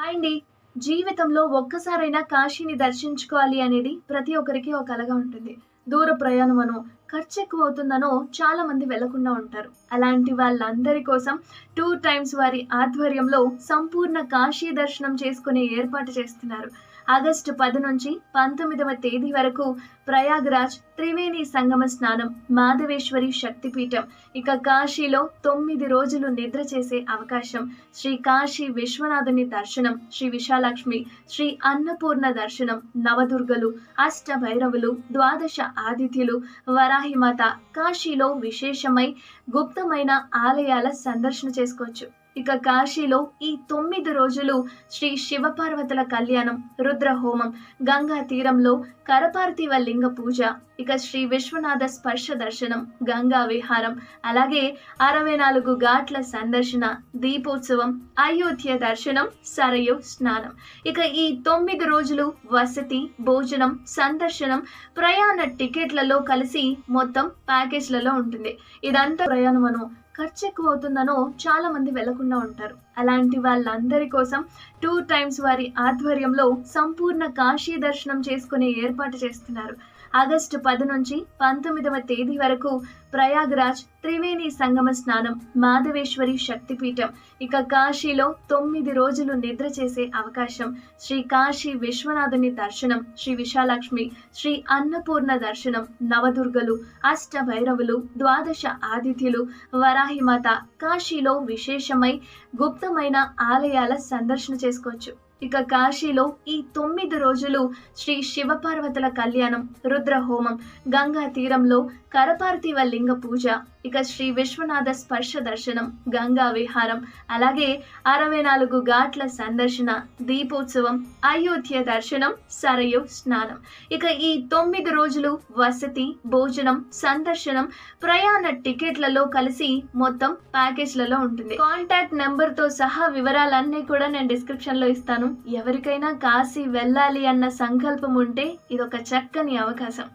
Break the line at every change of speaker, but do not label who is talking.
Hi అండి. జీవితంలో ఒక్కసారైనా కాశీని దర్శించుకోవాలి అనేది ప్రతి ఒక్కరికి ఒక కలగా ఉంటుంది. దూర ప్రయాణమనో, ఖర్చెక్కువవుతుందనో చాలామంది వెళ్ళకుండా ఉంటారు. అలాంటి వాళ్ళందరి కోసం 2 టైమ్స్ వారి ఆధ్వర్యంలో సంపూర్ణ కాశీ దర్శనం చేసుకునే ఏర్పాటు చేస్తున్నారు. ఆగస్టు 10 నుంచి 19వ తేదీ వరకు ప్రయాగ్‌రాజ్ త్రివేణి సంగమ స్నానం, మాధవేశ్వరి శక్తిపీఠం, ఇక కాశీలో 9 రోజులు నిద్ర చేసే అవకాశం, శ్రీ కాశీ విశ్వనాథుని దర్శనం, శ్రీ విశాలాక్ష్మి, శ్రీ అన్నపూర్ణ దర్శనం, నవదుర్గలు, అష్టభైరవులు, ద్వాదశ ఆదిత్యులు, వరాహిమాత, కాశీలో విశేషమై గుప్తమైన ఆలయాల సందర్శన చేసుకోవచ్చు. ఇక కాశీలో ఈ 9 రోజులు శ్రీ శివపార్వతుల కళ్యాణం, రుద్రహోమం, గంగా తీరంలో కరపార్థివ లింగ పూజ, ఇక శ్రీ విశ్వనాథ స్పర్శ దర్శనం, గంగా విహారం, అలాగే 64 ఘాట్ల సందర్శన, దీపోత్సవం, అయోధ్య దర్శనం, సరయు స్నానం. ఇక ఈ 9 రోజులు వసతి, భోజనం, సందర్శనం, ప్రయాణ టికెట్లలో కలిసి మొత్తం ప్యాకేజ్లలో ఉంటుంది. ఇదంతా ప్రయాణమనో, ఖర్చెక్కువవుతుందనో చాలామంది వెళ్ళకుండా ఉంటారు. అలాంటి వాళ్ళందరి కోసం 2 టైమ్స్ వారి ఆధ్వర్యంలో సంపూర్ణ కాశీ దర్శనం చేసుకునే ఏర్పాటు చేస్తున్నారు. ఆగస్టు 10 నుంచి 19వ తేదీ వరకు ప్రయాగ్‌రాజ్ త్రివేణి సంగమ స్నానం, మాధవేశ్వరి శక్తిపీఠం, ఇక కాశీలో 9 రోజులు నిద్ర చేసే అవకాశం, శ్రీ కాశీ విశ్వనాథుని దర్శనం, శ్రీ విశాలాక్ష్మి, శ్రీ అన్నపూర్ణ దర్శనం, నవదుర్గలు, అష్టభైరవులు, ద్వాదశ ఆదిత్యులు, వరాహిమాత, కాశీలో విశేషమై గుప్తమైన ఆలయాల సందర్శన చేసుకోవచ్చు. ఇక కాశీలో ఈ 9 రోజులు శ్రీ శివపార్వతుల కళ్యాణం, రుద్రహోమం, గంగా తీరంలో కరపార్థివ లింగ పూజ, ఇక శ్రీ విశ్వనాథ స్పర్శ దర్శనం, గంగా విహారం, అలాగే 64 ఘాట్ల సందర్శన, దీపోత్సవం, అయోధ్య దర్శనం, సరయు స్నానం. ఇక ఈ 9 రోజులు వసతి, భోజనం, సందర్శనం, ప్రయాణ టికెట్లలో కలిసి మొత్తం ప్యాకేజ్లలో ఉంటుంది. కాంటాక్ట్ నెంబర్తో సహా వివరాలన్నీ కూడా నేను డిస్క్రిప్షన్లో ఇస్తాను. ఎవరికైనా కాశీ వెళ్ళాలి అన్న సంకల్పం ఉంటే ఇదొక చక్కని అవకాశం.